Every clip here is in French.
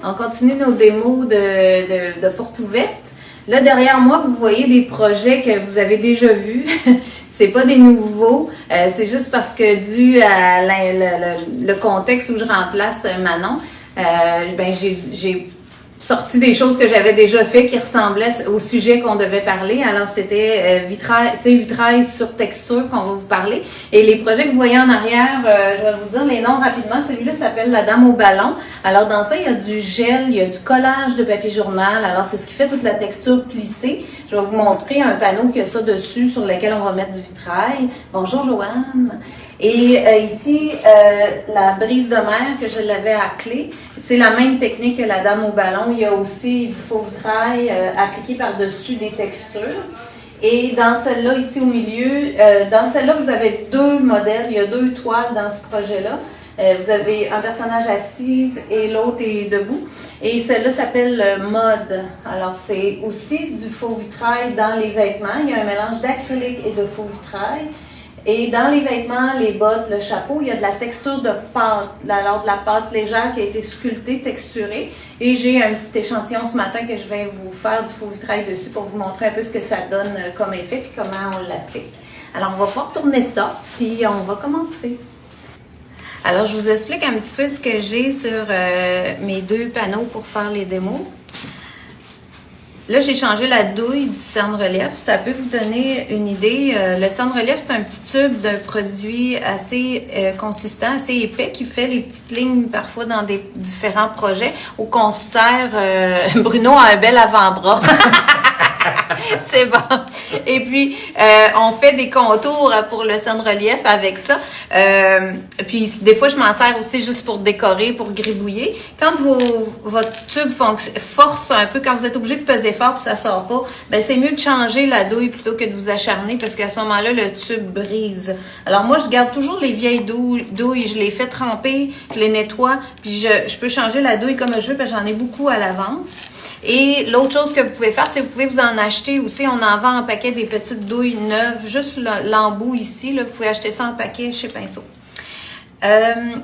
On continue nos démos de portes ouvertes. Là, derrière moi, vous voyez des projets que vous avez déjà vus. C'est pas des nouveaux. C'est juste parce que dû à le contexte où je remplace Manon, ben j'ai sorti des choses que j'avais déjà fait qui ressemblaient au sujet qu'on devait parler. Alors, c'était vitrail sur texture qu'on va vous parler. Et les projets que vous voyez en arrière, je vais vous dire les noms rapidement. Celui-là s'appelle La Dame au ballon. Alors, dans ça, il y a du gel, il y a du collage de papier journal. Alors, c'est ce qui fait toute la texture plissée. Je vais vous montrer un panneau qui a ça dessus sur lequel on va mettre du vitrail. Bonjour, Joanne. Et ici, la brise de mer que je l'avais à clé, c'est la même technique que la dame au ballon. Il y a aussi du faux vitrail appliqué par-dessus des textures. Et dans celle-là, ici au milieu, dans celle-là, vous avez deux modèles. Il y a deux toiles dans ce projet-là. Vous avez un personnage assise et l'autre est debout. Et celle-là s'appelle Mode. Alors, c'est aussi du faux vitrail dans les vêtements. Il y a un mélange d'acrylique et de faux vitrail. Et dans les vêtements, les bottes, le chapeau, il y a de la texture de pâte. Alors, de la pâte légère qui a été sculptée, texturée. Et j'ai un petit échantillon ce matin que je vais vous faire du faux vitrail dessus pour vous montrer un peu ce que ça donne comme effet et comment on l'applique. Alors, on va pouvoir tourner ça, puis on va commencer. Alors, je vous explique un petit peu ce que j'ai sur mes deux panneaux pour faire les démos. Là, j'ai changé la douille du cerne-relief. Ça peut vous donner une idée. Le cerne-relief, c'est un petit tube d'un produit assez consistant, assez épais, qui fait les petites lignes parfois dans des différents projets où on se sert. Bruno a un bel avant-bras. C'est bon. Et puis, on fait des contours pour le cerne-relief avec ça. Puis, des fois, je m'en sers aussi juste pour décorer, pour gribouiller. Quand votre tube force un peu, quand vous êtes obligé de peser fort puis ça sort pas, ben c'est mieux de changer la douille plutôt que de vous acharner parce qu'à ce moment-là, le tube brise. Alors, moi, je garde toujours les vieilles douilles. Je les fais tremper, je les nettoie, puis je peux changer la douille comme je veux parce que j'en ai beaucoup à l'avance. Et l'autre chose que vous pouvez faire, c'est que vous pouvez vous en acheter aussi. On en vend en paquet des petites douilles neuves, juste l'embout ici. Là, vous pouvez acheter ça en paquet chez Pinceau.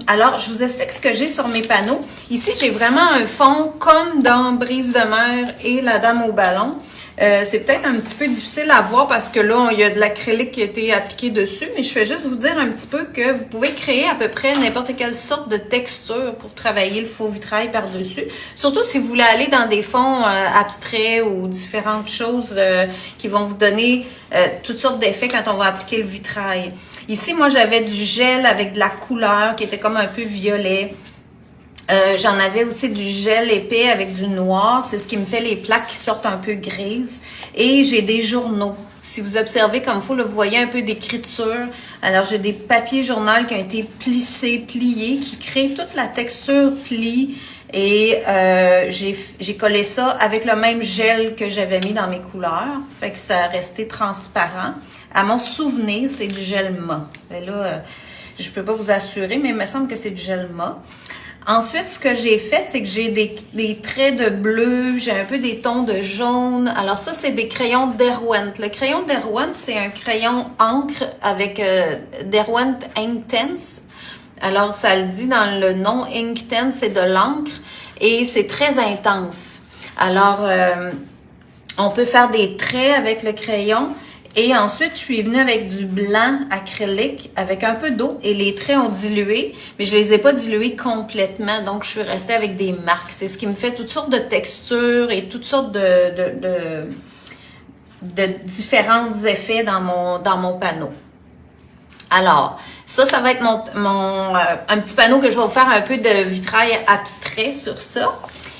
Alors, je vous explique ce que j'ai sur mes panneaux. Ici, j'ai vraiment un fond comme dans Brise de mer et La Dame au ballon. C'est peut-être un petit peu difficile à voir parce que là, il y a de l'acrylique qui a été appliqué dessus, mais je vais juste vous dire un petit peu que vous pouvez créer à peu près n'importe quelle sorte de texture pour travailler le faux vitrail par-dessus. Surtout si vous voulez aller dans des fonds abstraits ou différentes choses qui vont vous donner toutes sortes d'effets quand on va appliquer le vitrail. Ici, moi, j'avais du gel avec de la couleur qui était comme un peu violet. J'en avais aussi du gel épais avec du noir. C'est ce qui me fait les plaques qui sortent un peu grises. Et j'ai des journaux. Si vous observez comme il faut, là, vous voyez un peu d'écriture. Alors, j'ai des papiers journal qui ont été plissés, pliés, qui créent toute la texture pli. Et j'ai collé ça avec le même gel que j'avais mis dans mes couleurs. Fait que ça a resté transparent. À mon souvenir, c'est du gel mat. Et là, je peux pas vous assurer, mais il me semble que c'est du gel mat. Ensuite, ce que j'ai fait, c'est que j'ai des traits de bleu, j'ai un peu des tons de jaune. Alors ça, c'est des crayons Derwent. Le crayon Derwent, c'est un crayon encre avec Derwent Inktense. Alors, ça le dit dans le nom, Inktense, c'est de l'encre et c'est très intense. Alors, on peut faire des traits avec le crayon. Et ensuite, je suis venue avec du blanc acrylique avec un peu d'eau et les traits ont dilué, mais je les ai pas dilués complètement, donc je suis restée avec des marques. C'est ce qui me fait toutes sortes de textures et toutes sortes de différents effets dans mon panneau. Alors, ça va être un petit panneau que je vais vous faire un peu de vitrail abstrait sur ça.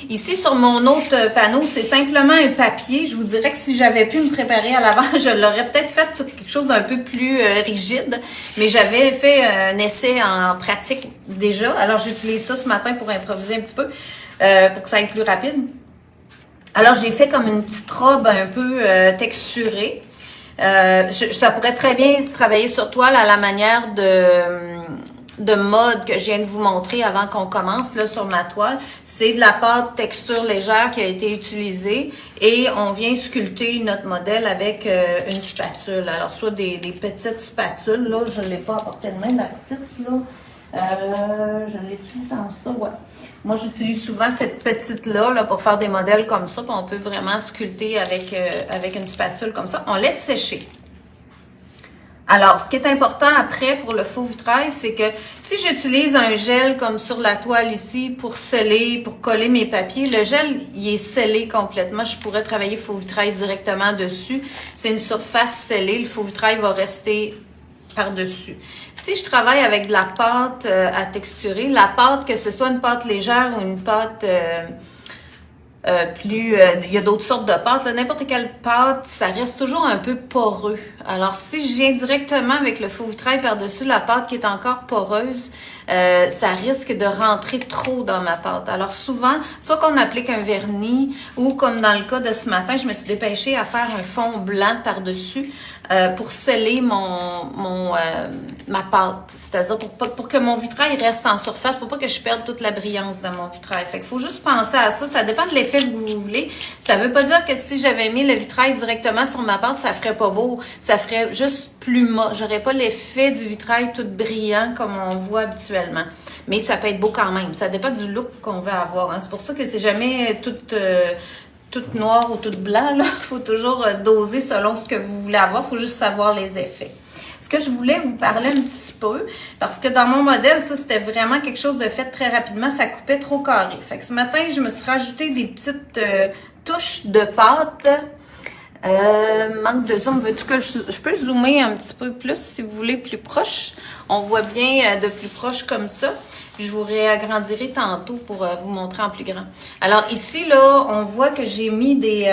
Ici, sur mon autre panneau, c'est simplement un papier. Je vous dirais que si j'avais pu me préparer à l'avance, je l'aurais peut-être fait sur quelque chose d'un peu plus rigide. Mais j'avais fait un essai en pratique déjà. Alors, j'utilise ça ce matin pour improviser un petit peu, pour que ça aille plus rapide. Alors, j'ai fait comme une petite robe un peu texturée. Ça pourrait très bien se travailler sur toile à la manière de mode que je viens de vous montrer avant qu'on commence là sur ma toile. C'est de la pâte texture légère qui a été utilisée et on vient sculpter notre modèle avec une spatule. Alors, soit des petites spatules, là, je ne l'ai pas apporté de même, la petite, là. Je l'ai utilisée dans ça, ouais. Moi, j'utilise souvent cette petite-là là, pour faire des modèles comme ça. Puis on peut vraiment sculpter avec une spatule comme ça. On laisse sécher. Alors, ce qui est important après pour le faux vitrail, c'est que si j'utilise un gel comme sur la toile ici pour sceller, pour coller mes papiers, le gel, il est scellé complètement. Je pourrais travailler faux vitrail directement dessus. C'est une surface scellée. Le faux vitrail va rester par-dessus. Si je travaille avec de la pâte à texturer, la pâte, que ce soit une pâte légère ou une pâte il y a d'autres sortes de pâtes, n'importe quelle pâte, ça reste toujours un peu poreux. Alors, si je viens directement avec le faux vitrail par-dessus la pâte qui est encore poreuse, ça risque de rentrer trop dans ma pâte. Alors, souvent, soit qu'on applique un vernis ou comme dans le cas de ce matin, je me suis dépêchée à faire un fond blanc par-dessus pour sceller ma pâte. C'est-à-dire pour que mon vitrail reste en surface, pour pas que je perde toute la brillance de mon vitrail. Fait qu'il faut juste penser à ça. Ça dépend de l'effet que vous voulez. Ça veut pas dire que si j'avais mis le vitrail directement sur ma pâte, ça ferait pas beau. Ça ferait juste plus mat. J'aurais pas l'effet du vitrail tout brillant comme on voit habituellement. Mais ça peut être beau quand même. Ça dépend du look qu'on veut avoir. Hein. C'est pour ça que c'est jamais tout noir ou tout blanc. Il faut toujours doser selon ce que vous voulez avoir. Il faut juste savoir les effets. Ce que je voulais vous parler un petit peu, parce que dans mon modèle, ça, c'était vraiment quelque chose de fait très rapidement. Ça coupait trop carré. Fait que ce matin, je me suis rajouté des petites touches de pâte. Manque de zoom. Veux-tu que je peux zoomer un petit peu plus si vous voulez plus proche? On voit bien de plus proche comme ça. Je vous réagrandirai tantôt pour vous montrer en plus grand. Alors ici, là, on voit que j'ai mis des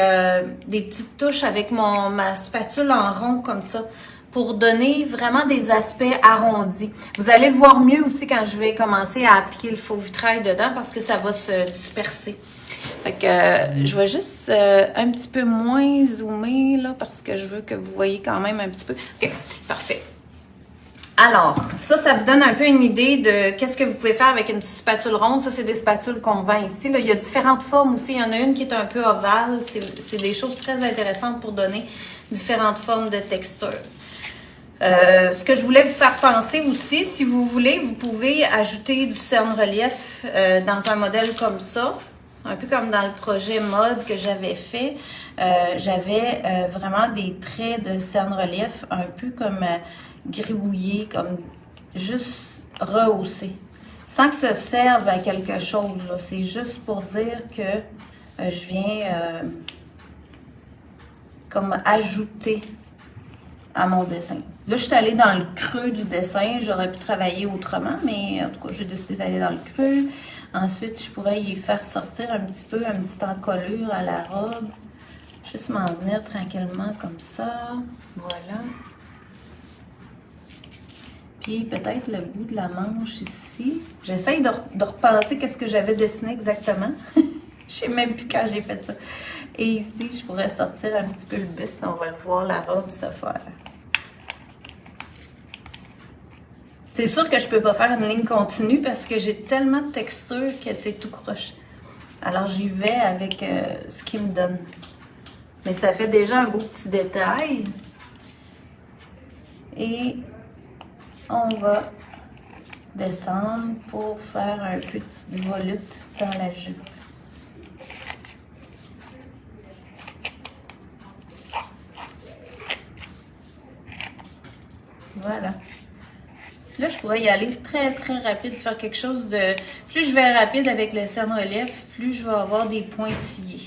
petites touches avec ma spatule en rond comme ça, pour donner vraiment des aspects arrondis. Vous allez le voir mieux aussi quand je vais commencer à appliquer le faux vitrail dedans parce que ça va se disperser. Fait que je vais juste un petit peu moins zoomer là parce que je veux que vous voyez quand même un petit peu. OK, parfait. Alors, ça vous donne un peu une idée de qu'est-ce que vous pouvez faire avec une petite spatule ronde. Ça, c'est des spatules qu'on vend ici. Là. Il y a différentes formes aussi. Il y en a une qui est un peu ovale. C'est des choses très intéressantes pour donner différentes formes de texture. Ce que je voulais vous faire penser aussi, si vous voulez, vous pouvez ajouter du cerne-relief dans un modèle comme ça, un peu comme dans le projet mode que j'avais fait. J'avais vraiment des traits de cerne-relief un peu comme gribouillés, comme juste rehaussés, sans que ça serve à quelque chose. C'est juste pour dire que je viens comme ajouter à mon dessin. Là, je suis allée dans le creux du dessin. J'aurais pu travailler autrement, mais en tout cas, j'ai décidé d'aller dans le creux. Ensuite, je pourrais y faire sortir un petit peu, une petite encolure à la robe. Juste m'en venir tranquillement comme ça. Voilà. Puis peut-être le bout de la manche ici. J'essaye de repenser qu'est-ce que j'avais dessiné exactement. Je sais même plus quand j'ai fait ça. Et ici, je pourrais sortir un petit peu le buste. On va le voir, la robe se faire. C'est sûr que je peux pas faire une ligne continue parce que j'ai tellement de texture que c'est tout croche. Alors, j'y vais avec ce qu'il me donne. Mais ça fait déjà un beau petit détail. Et on va descendre pour faire un petit volute dans la jupe. Voilà. Là, je pourrais y aller très, très rapide, faire quelque chose de... Plus je vais rapide avec le cerne-relief, plus je vais avoir des pointillés.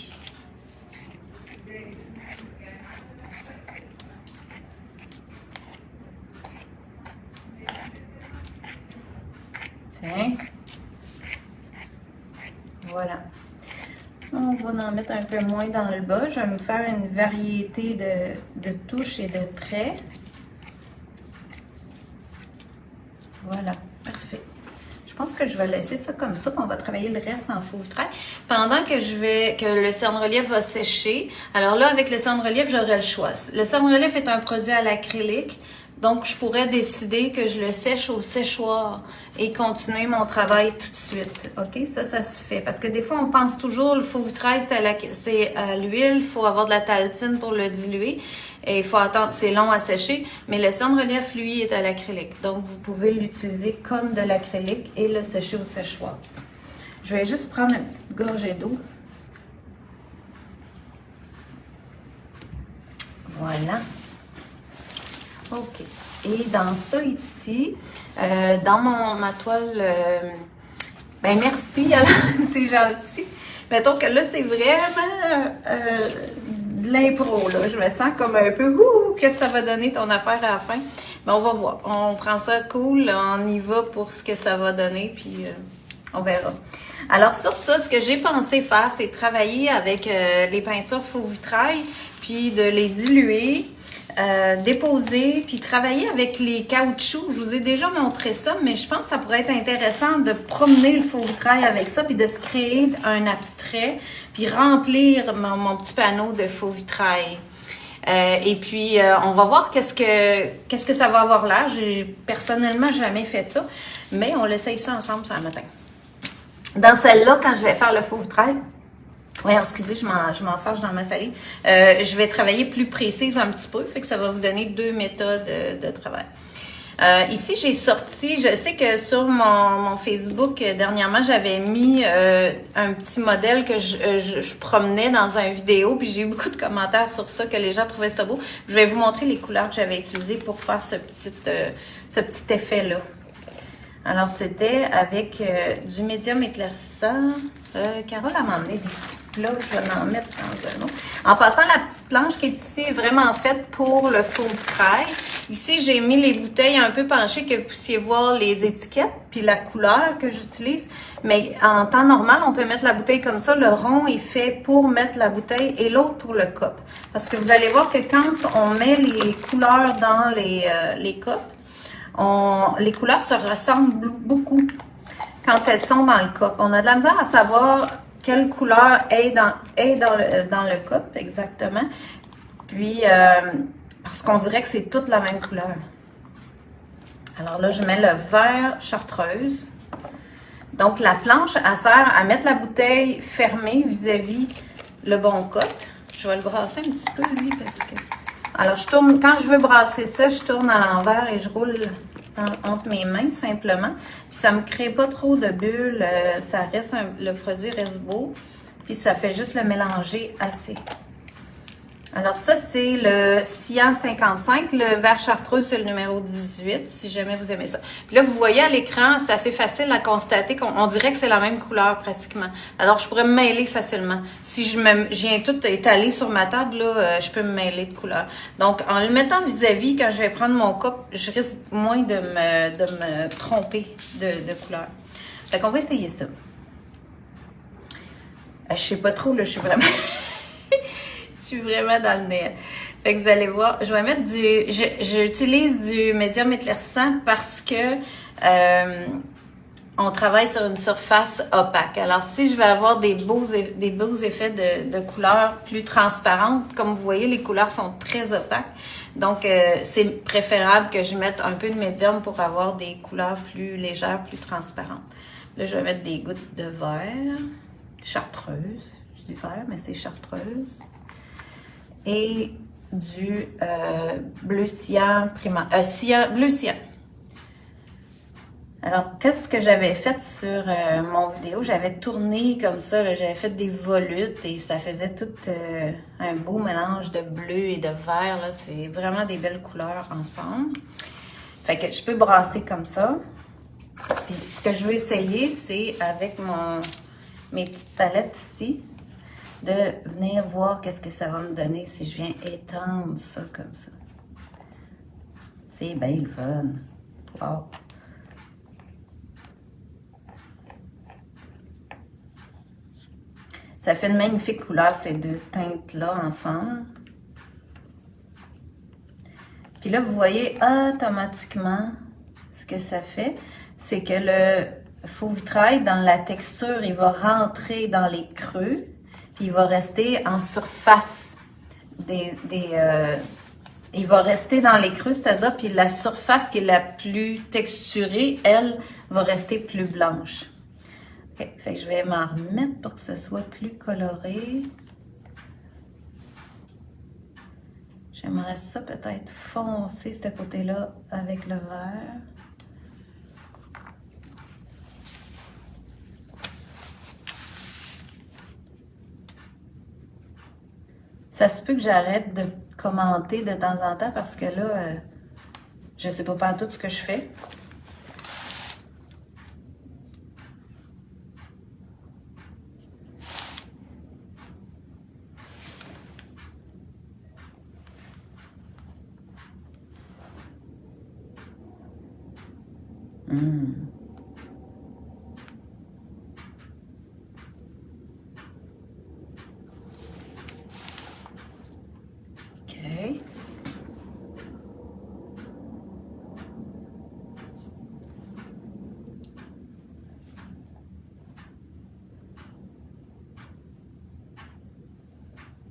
Tiens. Voilà. On va en mettre un peu moins dans le bas. Je vais me faire une variété de touches et de traits. Voilà, parfait. Je pense que je vais laisser ça comme ça, puis on va travailler le reste en faux vitrail. Pendant que le cerne-relief va sécher, alors là, avec le cerne-relief, j'aurai le choix. Le cerne-relief est un produit à l'acrylique, donc je pourrais décider que je le sèche au séchoir et continuer mon travail tout de suite. OK? Ça se fait. Parce que des fois, on pense toujours le faux vitrail, c'est à l'huile, il faut avoir de la taltine pour le diluer. Et il faut attendre, c'est long à sécher, mais le cerne-relief, lui, est à l'acrylique. Donc, vous pouvez l'utiliser comme de l'acrylique et le sécher au séchoir. Je vais juste prendre une petite gorgée d'eau. Voilà. OK. Et dans ça ici, dans ma toile, ben merci, alors, c'est gentil. Mettons que là, c'est vraiment de l'impro, là. Je me sens comme un peu, qu'est-ce que ça va donner ton affaire à la fin? Mais on va voir. On prend ça cool, on y va pour ce que ça va donner, puis on verra. Alors sur ça, ce que j'ai pensé faire, c'est travailler avec les peintures faux vitrail, puis de les diluer, déposer, puis travailler avec les caoutchoucs. Je vous ai déjà montré ça, mais je pense que ça pourrait être intéressant de promener le faux vitrail avec ça, puis de se créer un abstrait, puis remplir mon petit panneau de faux vitrail. Et puis, on va voir qu'est-ce que ça va avoir l'air. J'ai personnellement jamais fait ça, mais on l'essaye ça ensemble ce matin. Dans celle-là, quand je vais faire le faux vitrail, oui, excusez, je m'enfarge dans ma salive. Je vais travailler plus précise un petit peu, fait que ça va vous donner 2 méthodes de travail. Ici, j'ai sorti, je sais que sur mon Facebook, dernièrement, j'avais mis un petit modèle que je promenais dans une vidéo, puis j'ai eu beaucoup de commentaires sur ça, que les gens trouvaient ça beau. Je vais vous montrer les couleurs que j'avais utilisées pour faire ce petit effet-là. Alors, c'était avec du médium éclaircissant. Carole a m'emmené des petits plats, je vais en mettre dans un autre. En passant, la petite planche qui est ici est vraiment faite pour le faux vitrail. Ici, j'ai mis les bouteilles un peu penchées, que vous puissiez voir les étiquettes, puis la couleur que j'utilise. Mais en temps normal, on peut mettre la bouteille comme ça. Le rond est fait pour mettre la bouteille et l'autre pour le cup. Parce que vous allez voir que quand on met les couleurs dans les cups, les couleurs se ressemblent beaucoup quand elles sont dans le cup. On a de la misère à savoir quelle couleur est dans le cup exactement. Puis, parce qu'on dirait que c'est toute la même couleur. Alors là, je mets le vert chartreuse. Donc, la planche, elle sert à mettre la bouteille fermée vis-à-vis le bon cup. Je vais le brasser un petit peu, lui, parce que... Alors, je tourne, quand je veux brasser ça, je tourne à l'envers et je roule entre mes mains, simplement. Puis, ça me crée pas trop de bulles. Ça reste, le produit reste beau. Puis, ça fait juste le mélanger assez. Alors, ça, c'est le cyan 55. Le vert chartreuse, c'est le numéro 18, si jamais vous aimez ça. Puis là, vous voyez à l'écran, c'est assez facile à constater qu'on dirait que c'est la même couleur, pratiquement. Alors, je pourrais me mêler facilement. Si je viens tout étaler sur ma table, là, je peux me mêler de couleurs. Donc, en le mettant vis-à-vis, quand je vais prendre mon cup, je risque moins de me tromper de couleur. Fait qu'on va essayer ça. Je sais pas trop, là, je suis vraiment... Je suis vraiment dans le nez. Fait que vous allez voir, je vais mettre j'utilise du médium éclaircissant parce que on travaille sur une surface opaque. Alors, si je veux avoir des beaux effets de couleurs plus transparentes, comme vous voyez, les couleurs sont très opaques. Donc, c'est préférable que je mette un peu de médium pour avoir des couleurs plus légères, plus transparentes. Là, je vais mettre des gouttes de vert, chartreuse. Je dis vert, mais c'est chartreuse. Et du bleu cyan bleu cyan. Alors, qu'est-ce que j'avais fait sur mon vidéo? J'avais tourné comme ça, j'avais fait des volutes et ça faisait tout un beau mélange de bleu et de vert. C'est vraiment des belles couleurs ensemble. Fait que je peux brasser comme ça. Puis, ce que je veux essayer, c'est avec mes petites palettes ici, de venir voir qu'est-ce que ça va me donner si je viens étendre ça comme ça. C'est bien le fun. Wow! Ça fait une magnifique couleur, ces deux teintes-là ensemble. Puis là, vous voyez automatiquement ce que ça fait. C'est que le faux vitrail, dans la texture, il va rentrer dans les creux. Puis il va rester en surface il va rester dans les creux, c'est-à-dire, puis la surface qui est la plus texturée, elle, va rester plus blanche. Okay. Fait que je vais m'en remettre pour que ce soit plus coloré. J'aimerais ça peut-être foncer ce côté-là avec le vert. Ça se peut que j'arrête de commenter de temps en temps parce que là, je sais pas tout ce que je fais. OK.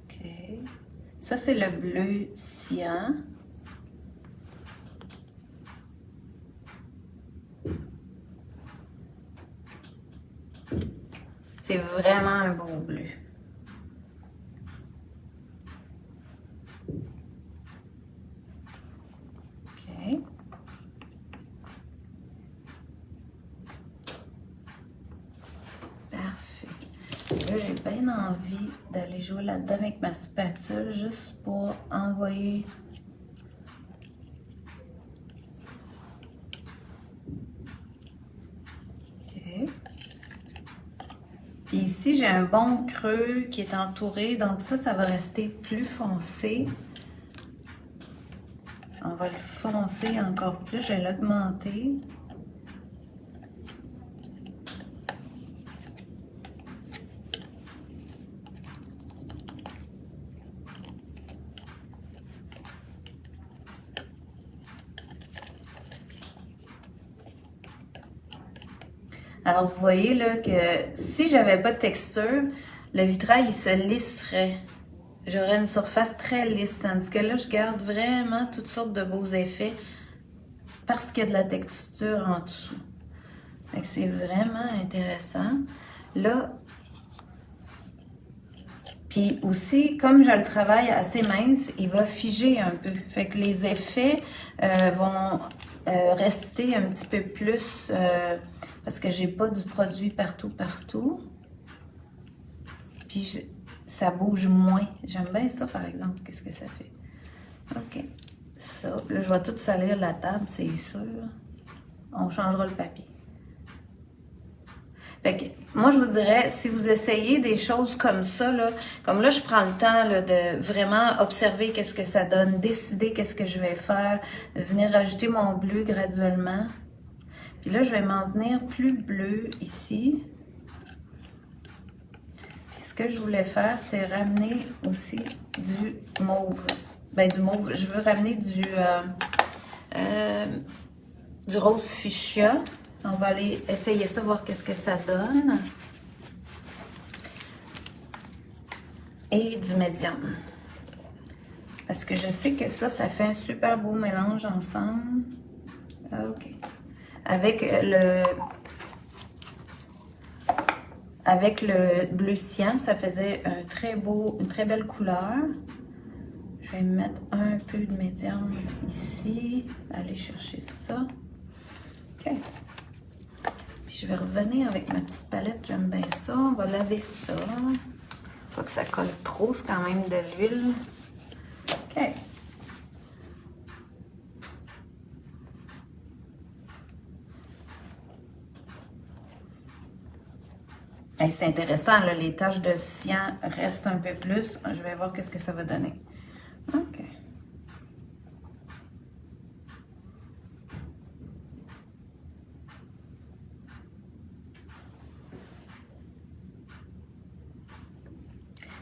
OK. Ça, c'est le bleu cyan. C'est vraiment un beau bleu. OK. Parfait. Là, j'ai bien envie d'aller jouer là-dedans avec ma spatule juste pour envoyer. OK. Puis ici, j'ai un bon creux qui est entouré, donc ça va rester plus foncé. On va le foncer encore plus, je vais l'augmenter. Alors, vous voyez là que si j'avais pas de texture, le vitrail, il se lisserait. J'aurais une surface très lisse, tandis que là, je garde vraiment toutes sortes de beaux effets parce qu'il y a de la texture en dessous. C'est vraiment intéressant. Là, puis aussi, comme je le travaille assez mince, il va figer un peu. Fait que les effets vont rester un petit peu plus parce que j'ai pas du produit partout. Puis ça bouge moins. J'aime bien ça, par exemple. Qu'est-ce que ça fait? OK. Ça. Là, je vais tout salir la table, c'est sûr. On changera le papier. Fait que, moi, je vous dirais, si vous essayez des choses comme ça, là, comme là, je prends le temps là, de vraiment observer qu'est-ce que ça donne, décider qu'est-ce que je vais faire, venir rajouter mon bleu graduellement. Puis là, je vais m'en venir plus bleu ici. Puis ce que je voulais faire, c'est ramener aussi du mauve. Ben, du mauve, je veux ramener du rose fuchsia. On va aller essayer ça, voir qu'est-ce que ça donne. Et du médium. Parce que je sais que ça fait un super beau mélange ensemble. OK. Avec le bleu cyan, ça faisait une très belle couleur. Je vais mettre un peu de médium ici. Aller chercher ça. OK. Je vais revenir avec ma petite palette, j'aime bien ça. On va laver ça. Faut que ça colle trop, c'est quand même de l'huile. OK. Hey, c'est intéressant, là, les taches de cyan restent un peu plus. Je vais voir qu'est-ce que ça va donner. OK.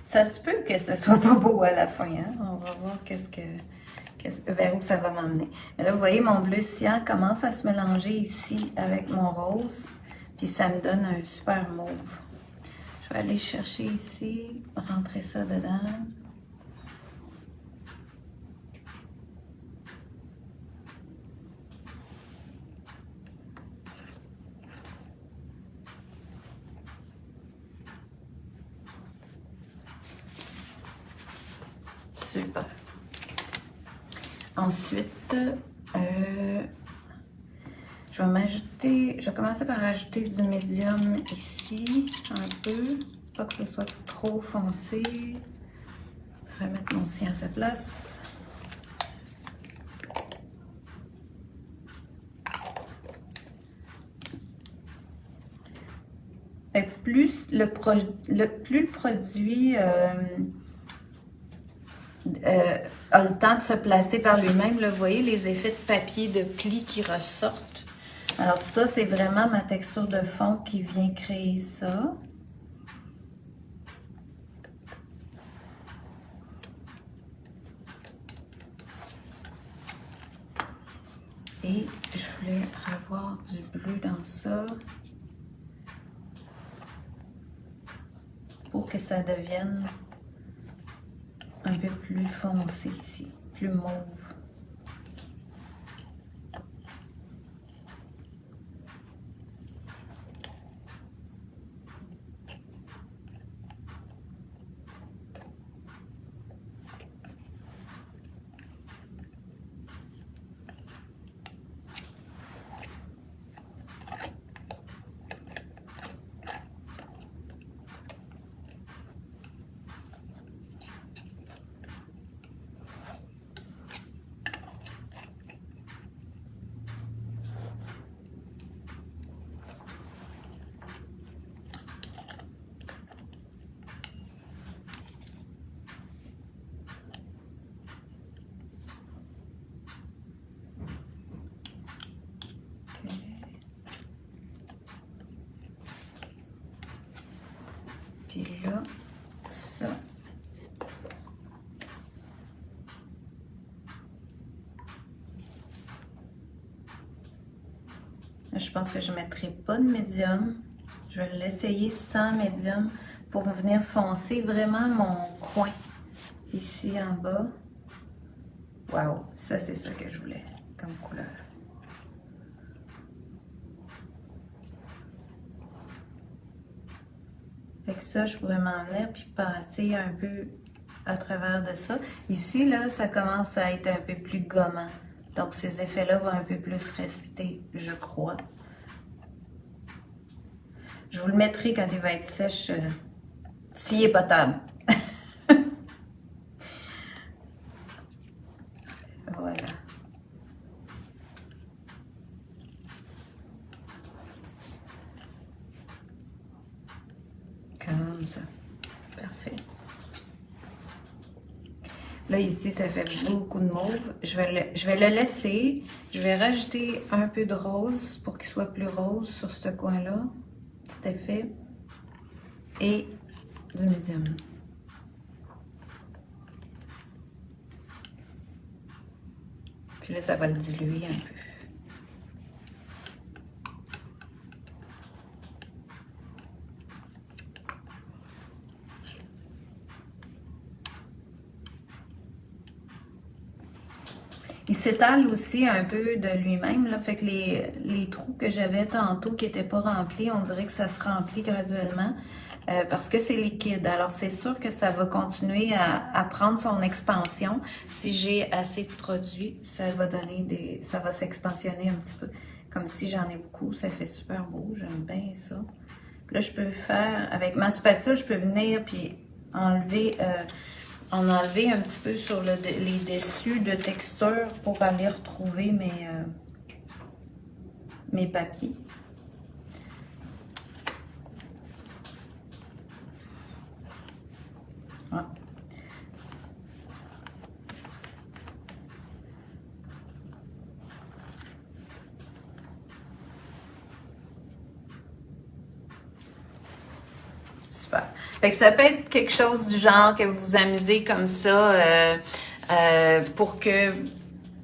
Ça se peut que ce soit pas beau à la fin, hein? On va voir vers où ça va m'emmener. Mais là, vous voyez, mon bleu cyan commence à se mélanger ici avec mon rose. Puis ça me donne un super mauve. Je vais aller chercher ici, rentrer ça dedans. Super. Ensuite, je vais commencer par ajouter du médium ici, un peu, pas que ce soit trop foncé. remettre mon sien à sa place. Et plus le produit a le temps de se placer par lui-même, là, vous voyez les effets de papier, de plis qui ressortent. Alors ça, c'est vraiment ma texture de fond qui vient créer ça. Et je voulais avoir du bleu dans ça pour que ça devienne un peu plus foncé ici, plus mauve. Puis là, ça. Je pense que je ne mettrai pas de médium. Je vais l'essayer sans médium pour venir foncer vraiment mon coin ici en bas. Waouh, ça c'est ça que je voulais comme couleur. Fait que ça, je pourrais m'en venir puis passer un peu à travers de ça. Ici, là, ça commence à être un peu plus gommant. Donc, ces effets-là vont un peu plus rester, je crois. Je vous le mettrai quand il va être sèche, s'il est potable. Voilà. Comme ça. Parfait. Là, ici, ça fait beaucoup de mauve. Je vais le laisser. Je vais rajouter un peu de rose pour qu'il soit plus rose sur ce coin-là. Petit effet. Et du médium. Puis là, ça va le diluer un peu. Il s'étale aussi un peu de lui-même, là, fait que les trous que j'avais tantôt qui n'étaient pas remplis, on dirait que ça se remplit graduellement parce que c'est liquide. Alors, c'est sûr que ça va continuer à prendre son expansion. Si j'ai assez de produits, ça va donner ça va s'expansionner un petit peu. Comme si j'en ai beaucoup, ça fait super beau, j'aime bien ça. Là, je peux faire, avec ma spatule, je peux venir puis enlever... en enlever un petit peu sur les dessus de texture pour aller retrouver mes papiers. Ah. Super. Fait que ça peut être quelque chose du genre que vous vous amusez comme ça pour que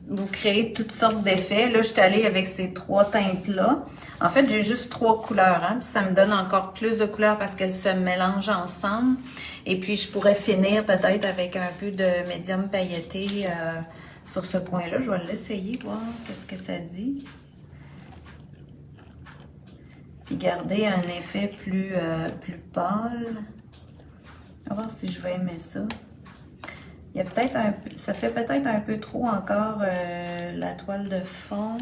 vous créez toutes sortes d'effets. Là, je suis allée avec ces 3 teintes-là. En fait, j'ai juste 3 couleurs, hein, puis ça me donne encore plus de couleurs parce qu'elles se mélangent ensemble. Et puis, je pourrais finir peut-être avec un peu de médium pailleté sur ce coin-là. Je vais l'essayer, voir qu'est-ce que ça dit. Puis garder un effet plus pâle. On va voir si je vais aimer ça. Il y a peut-être un peu, ça fait peut-être un peu trop encore la toile de fond.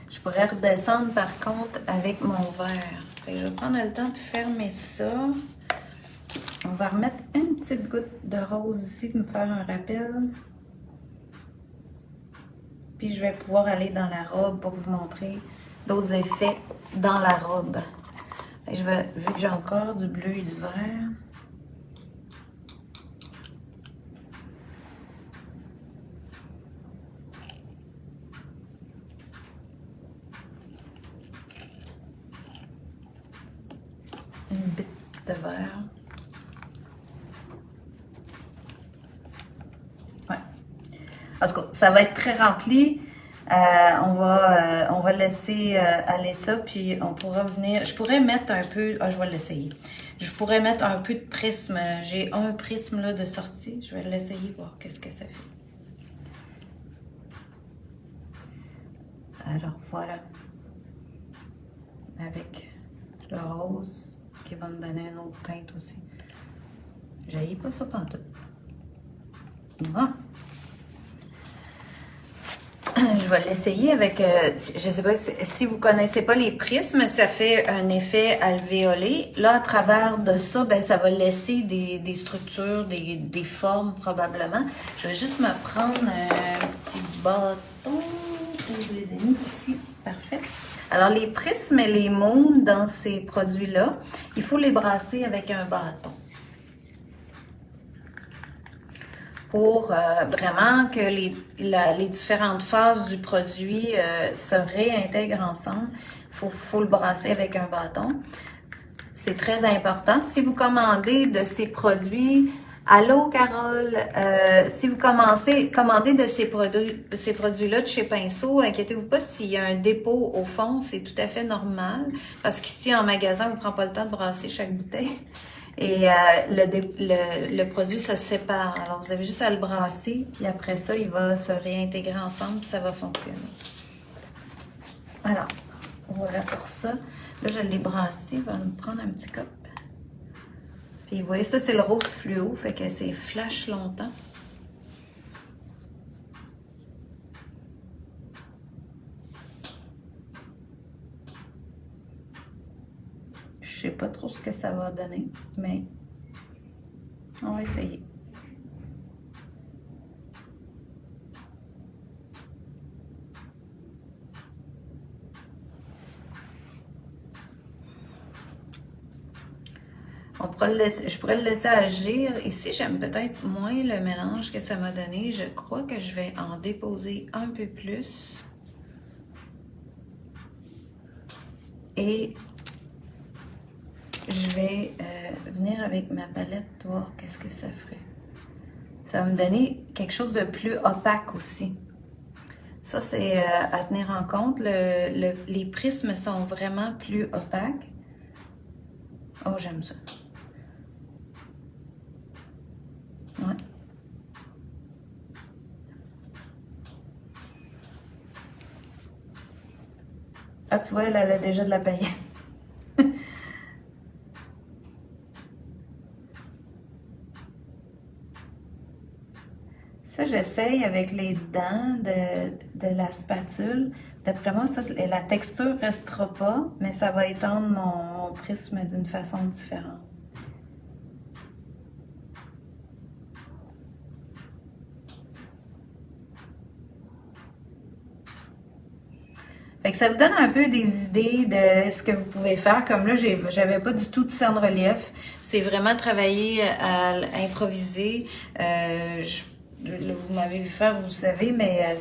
Je pourrais redescendre par contre avec mon verre. Fait que je vais prendre le temps de fermer ça. On va remettre une petite goutte de rose ici pour me faire un rappel. Puis je vais pouvoir aller dans la robe pour vous montrer d'autres effets dans la robe. Fait que vu que j'ai encore du bleu et du vert, une bite de vert. Ouais. En tout cas, ça va être très rempli. On va laisser aller ça, puis on pourra venir. Je pourrais mettre un peu. Ah, je vais l'essayer. Je pourrais mettre un peu de prisme. J'ai un prisme là de sortie. Je vais l'essayer, voir qu'est-ce que ça fait. Alors voilà. Avec le rose qui va me donner une autre teinte aussi. J'haïs pas ça pantoute. Bon. Je vais l'essayer avec, je sais pas si vous connaissez pas les prismes, ça fait un effet alvéolé. Là, à travers de ça, ben, ça va laisser des structures, des formes probablement. Je vais juste me prendre un petit bâton. Je les ai mis ici. Parfait. Alors, les prismes et les mônes dans ces produits-là, il faut les brasser avec un bâton. Pour vraiment que les différentes phases du produit se réintègrent ensemble. Faut le brasser avec un bâton. C'est très important. Si vous commandez de ces produits, allô Carole, si vous commandez de ces produits-là de chez Pinceau, inquiétez-vous pas s'il y a un dépôt au fond, c'est tout à fait normal. Parce qu'ici, en magasin, on ne prend pas le temps de brasser chaque bouteille. Et le produit, ça se sépare. Alors, vous avez juste à le brasser, puis après ça, il va se réintégrer ensemble, puis ça va fonctionner. Alors, voilà pour ça. Là, je l'ai brassé. Je vais me prendre un petit cup. Puis, vous voyez, ça, c'est le rose fluo, fait que c'est flash longtemps. Je sais pas trop ce que ça va donner, mais on va essayer. Je pourrais le laisser agir. Ici, j'aime peut-être moins le mélange que ça m'a donné. Je crois que je vais en déposer un peu plus. Et je vais venir avec ma palette, voir qu'est-ce que ça ferait. Ça va me donner quelque chose de plus opaque aussi. Ça, c'est à tenir en compte. Les prismes sont vraiment plus opaques. Oh, j'aime ça. Ouais. Ah, tu vois, elle a déjà de la paillette. Ça, j'essaye avec les dents de la spatule. D'après moi, ça, la texture ne restera pas, mais ça va étendre mon prisme d'une façon différente. Fait que ça vous donne un peu des idées de ce que vous pouvez faire. Comme là, j'avais pas du tout de cerne relief. C'est vraiment travailler à improviser. Vous m'avez vu faire, vous savez, mais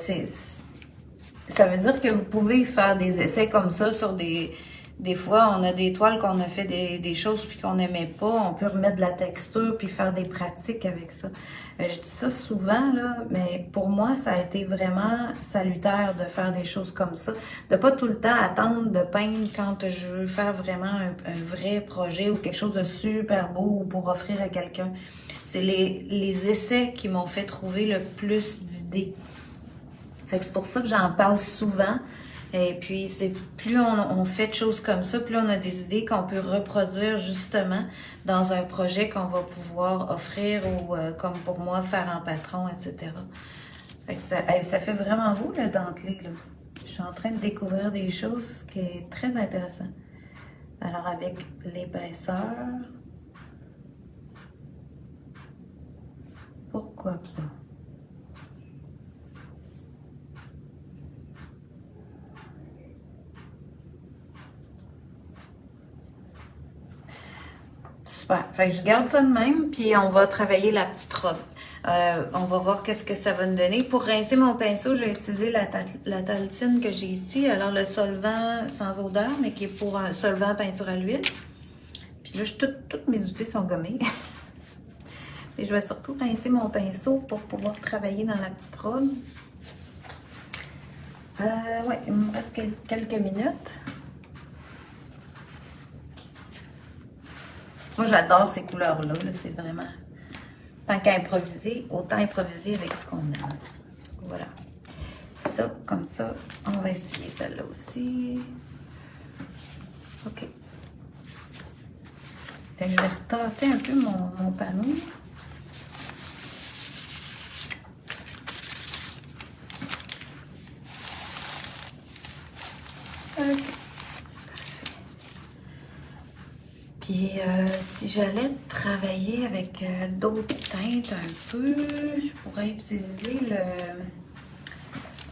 ça veut dire que vous pouvez faire des essais comme ça sur des fois, on a des toiles qu'on a fait des choses puis qu'on n'aimait pas. On peut remettre de la texture puis faire des pratiques avec ça. Je dis ça souvent, là, mais pour moi, ça a été vraiment salutaire de faire des choses comme ça. De pas tout le temps attendre de peindre quand je veux faire vraiment un vrai projet ou quelque chose de super beau pour offrir à quelqu'un. C'est les essais qui m'ont fait trouver le plus d'idées. Fait que c'est pour ça que j'en parle souvent. Et puis, c'est plus on fait de choses comme ça, plus on a des idées qu'on peut reproduire justement dans un projet qu'on va pouvoir offrir ou, comme pour moi, faire en patron, etc. Fait que ça fait vraiment beau, le dentelé, là. Je suis en train de découvrir des choses qui est très intéressant. Alors, avec l'épaisseur, pourquoi pas? Super. Fait que je garde ça de même, puis on va travailler la petite robe. On va voir qu'est-ce que ça va nous donner. Pour rincer mon pinceau, je vais utiliser la Taletine que j'ai ici. Alors, le solvant sans odeur, mais qui est pour un solvant peinture à l'huile. Puis là, tous mes outils sont gommés. Et je vais surtout rincer mon pinceau pour pouvoir travailler dans la petite robe. Ouais, il me reste quelques minutes. Moi, j'adore ces couleurs-là. Là, c'est vraiment... Tant qu'à improviser, autant improviser avec ce qu'on a. Voilà. Ça, comme ça, on va essuyer celle-là aussi. OK. Donc, je vais retasser un peu mon panneau. OK. Puis, si j'allais travailler avec d'autres teintes un peu, je pourrais utiliser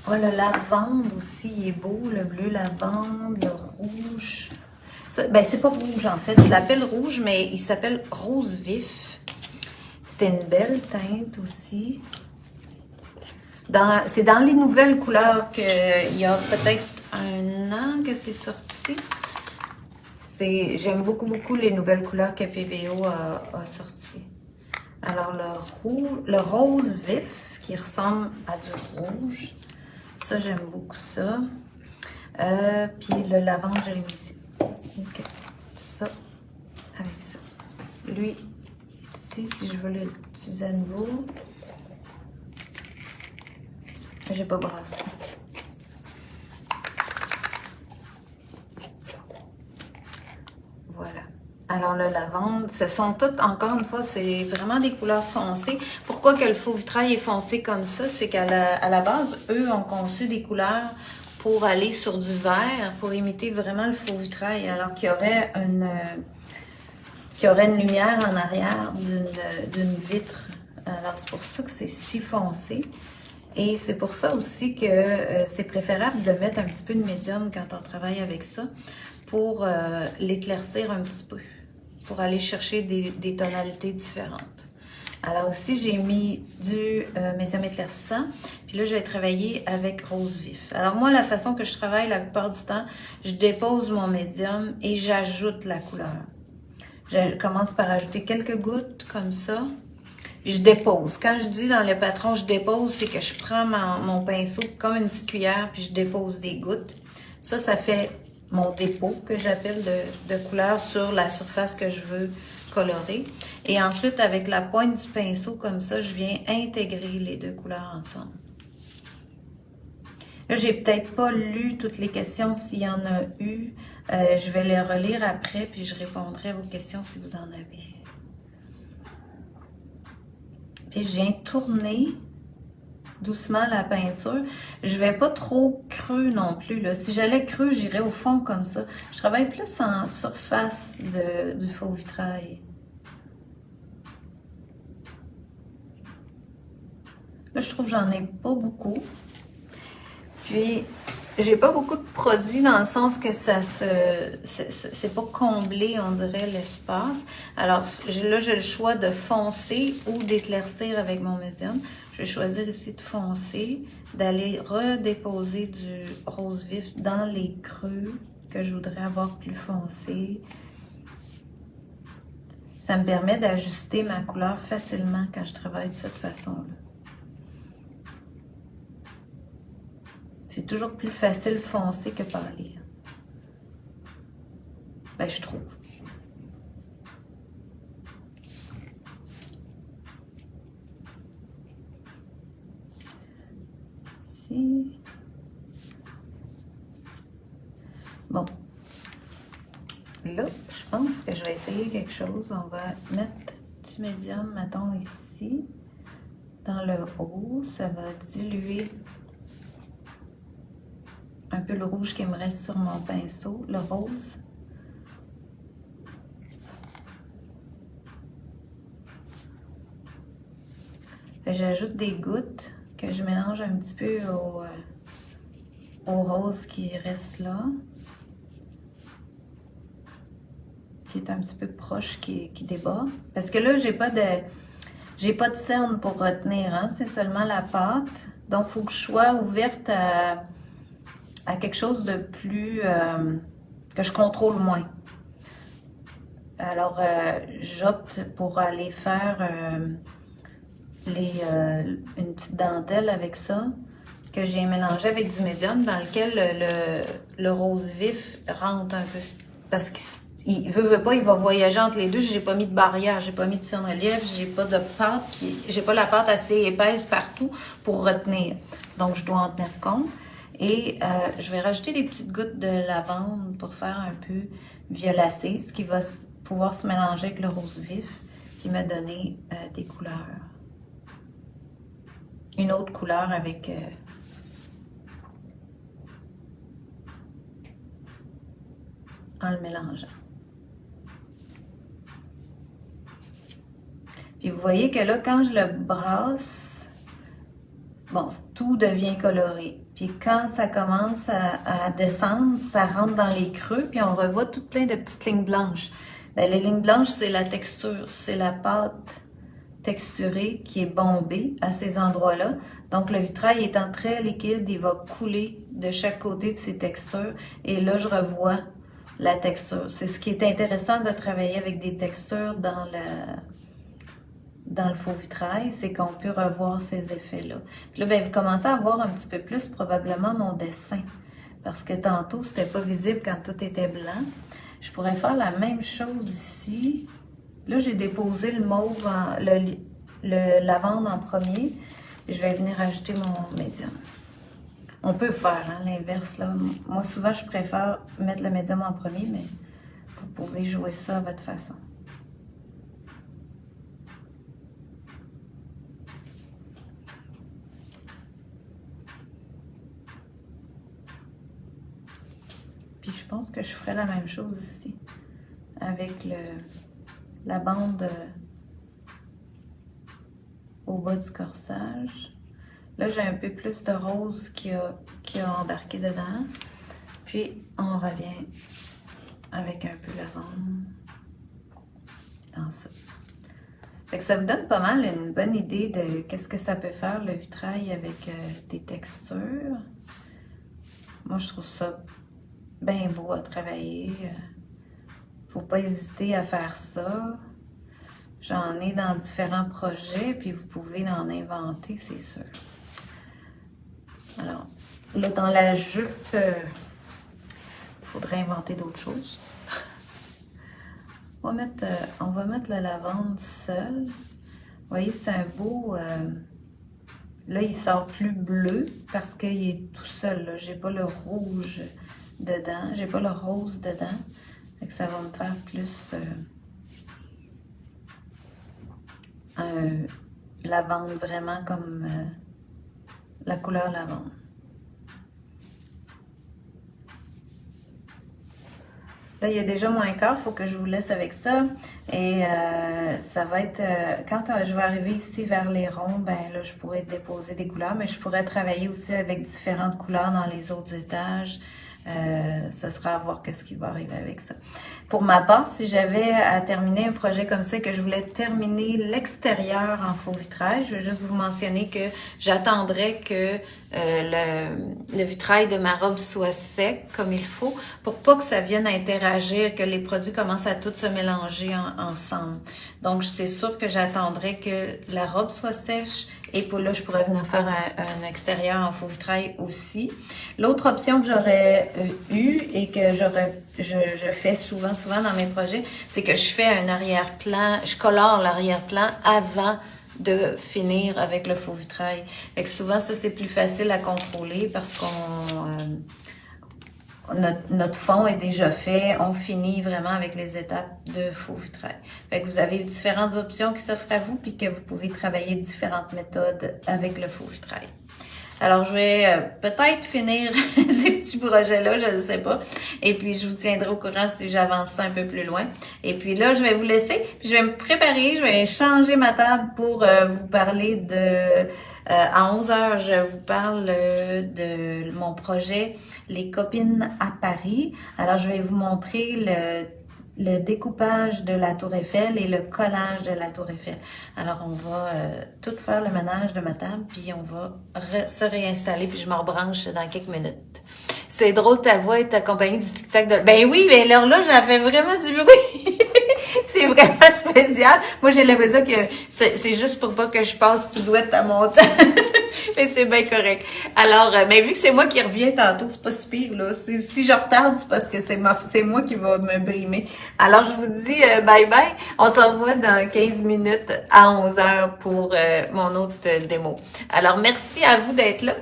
le lavande aussi, il est beau, le bleu lavande, le rouge. Ça, ben, c'est pas rouge en fait, je l'appelle rouge, mais il s'appelle rose vif. C'est une belle teinte aussi. C'est dans les nouvelles couleurs qu'il y a peut-être un an que c'est sorti. J'aime beaucoup les nouvelles couleurs que PBO a sorties. Alors, le rose vif, qui ressemble à du rouge. Ça, j'aime beaucoup ça. Puis le lavande, je l'ai mis ici. OK. Ça, avec ça. Lui, ici, si je veux l'utiliser à nouveau. J'ai pas brassé. Voilà. Alors, le lavande, ce sont toutes, encore une fois, c'est vraiment des couleurs foncées. Pourquoi que le faux vitrail est foncé comme ça? C'est qu'à la base, eux ont conçu des couleurs pour aller sur du vert, pour imiter vraiment le faux vitrail, alors qu'il y aurait une lumière en arrière d'une vitre. Alors, c'est pour ça que c'est si foncé. Et c'est pour ça aussi que c'est préférable de mettre un petit peu de médium quand on travaille avec ça, pour l'éclaircir un petit peu, pour aller chercher des tonalités différentes. Alors ici, j'ai mis du médium éclaircissant, puis là, je vais travailler avec rose vif. Alors moi, la façon que je travaille la plupart du temps, je dépose mon médium et j'ajoute la couleur. Je commence par ajouter quelques gouttes comme ça, puis je dépose. Quand je dis dans le patron, je dépose, c'est que je prends mon pinceau comme une petite cuillère, puis je dépose des gouttes. Ça fait mon dépôt que j'appelle de couleur sur la surface que je veux colorer. Et ensuite, avec la pointe du pinceau, comme ça, je viens intégrer les deux couleurs ensemble. Là, j'ai peut-être pas lu toutes les questions s'il y en a eu. Je vais les relire après, puis je répondrai à vos questions si vous en avez. Puis je viens tourner doucement la peinture. Je vais pas trop creux non plus, là. Si j'allais creux, j'irais au fond comme ça. Je travaille plus en surface du faux vitrail. Là, je trouve que j'en ai pas beaucoup. Puis, j'ai pas beaucoup de produits dans le sens que c'est pas comblé, on dirait, l'espace. Alors, là, j'ai le choix de foncer ou d'éclaircir avec mon médium. Je vais choisir ici de foncer, d'aller redéposer du rose vif dans les creux que je voudrais avoir plus foncé. Ça me permet d'ajuster ma couleur facilement quand je travaille de cette façon-là. C'est toujours plus facile foncer que pâlir. Ben, je trouve. Ici. Bon. Là, je pense que je vais essayer quelque chose. On va mettre du médium, mettons, ici. Dans le haut, ça va diluer peu le rouge qui me reste sur mon pinceau, le rose. J'ajoute des gouttes que je mélange un petit peu au rose qui reste là. Qui est un petit peu proche, qui déborde. Parce que là, j'ai pas de cerne pour retenir, hein? C'est seulement la pâte. Donc, il faut que je sois ouverte à quelque chose de plus... que je contrôle moins. Alors, j'opte pour aller faire une petite dentelle avec ça, que j'ai mélangé avec du médium, dans lequel le rose vif rentre un peu. Parce qu'il veut pas, il va voyager entre les deux. J'ai pas mis de barrière, j'ai pas mis de cerne relief, j'ai pas de pâte, j'ai pas la pâte assez épaisse partout pour retenir. Donc, je dois en tenir compte. Et je vais rajouter des petites gouttes de lavande pour faire un peu violacé, ce qui va pouvoir se mélanger avec le rose vif, puis me donner des couleurs. Une autre couleur avec... en le mélangeant. Puis vous voyez que là, quand je le brasse, bon, tout devient coloré. Puis quand ça commence à descendre, ça rentre dans les creux, puis on revoit tout plein de petites lignes blanches. Bien, les lignes blanches, c'est la texture, c'est la pâte texturée qui est bombée à ces endroits-là. Donc, le vitrail étant très liquide, il va couler de chaque côté de ces textures. Et là, je revois la texture. C'est ce qui est intéressant de travailler avec des textures dans le faux vitrail, c'est qu'on peut revoir ces effets-là. Puis là, bien, vous commencez à voir un petit peu plus probablement mon dessin. Parce que tantôt, c'était pas visible quand tout était blanc. Je pourrais faire la même chose ici. Là, j'ai déposé le mauve, le lavande en premier. Je vais venir ajouter mon médium. On peut faire l'inverse, là. Moi, souvent, je préfère mettre le médium en premier, mais vous pouvez jouer ça à votre façon. Puis, je pense que je ferai la même chose ici, avec la bande au bas du corsage. Là, j'ai un peu plus de rose qui a embarqué dedans. Puis, on revient avec un peu lavande dans ça. Fait que ça vous donne pas mal une bonne idée de qu'est-ce que ça peut faire le vitrail avec des textures. Moi, je trouve ça bien beau à travailler. Faut pas hésiter à faire ça. J'en ai dans différents projets, puis vous pouvez en inventer, c'est sûr. Alors, là, dans la jupe, il faudrait inventer d'autres choses. On va mettre la lavande seule. Vous voyez, c'est un beau... là, il sort plus bleu parce qu'il est tout seul. J'ai pas le rouge dedans. J'ai pas le rose dedans. Fait que ça va me faire plus lavande, vraiment comme la couleur lavande. Là, il y a déjà moins quart, il faut que je vous laisse avec ça. Et ça va être... quand je vais arriver ici vers les ronds, ben là, je pourrais déposer des couleurs, mais je pourrais travailler aussi avec différentes couleurs dans les autres étages. Ce sera à voir qu'est-ce qui va arriver avec ça. Pour ma part, si j'avais à terminer un projet comme ça, que je voulais terminer l'extérieur en faux vitrail, je vais juste vous mentionner que j'attendrai que le vitrail de ma robe soit sec comme il faut pour pas que ça vienne interagir, que les produits commencent à tous se mélanger ensemble. Donc, c'est sûr que j'attendrai que la robe soit sèche et pour là, je pourrais venir faire un extérieur en faux vitrail aussi. L'autre option que j'aurais eue et que je fais souvent dans mes projets, c'est que je fais un arrière-plan, je colore l'arrière-plan avant de finir avec le faux vitrail. Fait que souvent, ça, c'est plus facile à contrôler parce qu'on notre fond est déjà fait. On finit vraiment avec les étapes de faux vitrail. Fait que vous avez différentes options qui s'offrent à vous puis que vous pouvez travailler différentes méthodes avec le faux vitrail. Alors, je vais peut-être finir, ces petits projets-là, je ne sais pas. Et puis, je vous tiendrai au courant si j'avance ça un peu plus loin. Et puis là, je vais vous laisser. Puis je vais me préparer, je vais changer ma table pour vous parler de... à 11h, je vous parle de mon projet Les Copines à Paris. Alors, je vais vous montrer le découpage de la Tour Eiffel et le collage de la Tour Eiffel. Alors, on va tout faire le ménage de ma table, puis on va se réinstaller, puis je m'en rebranche dans quelques minutes. C'est drôle, ta voix est accompagnée du tic-tac de... Ben oui, mais alors là, j'en fais vraiment du bruit. C'est vraiment spécial. Moi, j'ai l'impression que c'est juste pour pas que je passe tout douette à mon temps. Mais c'est bien correct. Alors, mais vu que c'est moi qui reviens tantôt, c'est pas si pire, là. Si je retarde, c'est parce que c'est moi qui va me brimer. Alors, je vous dis bye bye. On se revoit dans 15 minutes à 11h pour mon autre démo. Alors, merci à vous d'être là.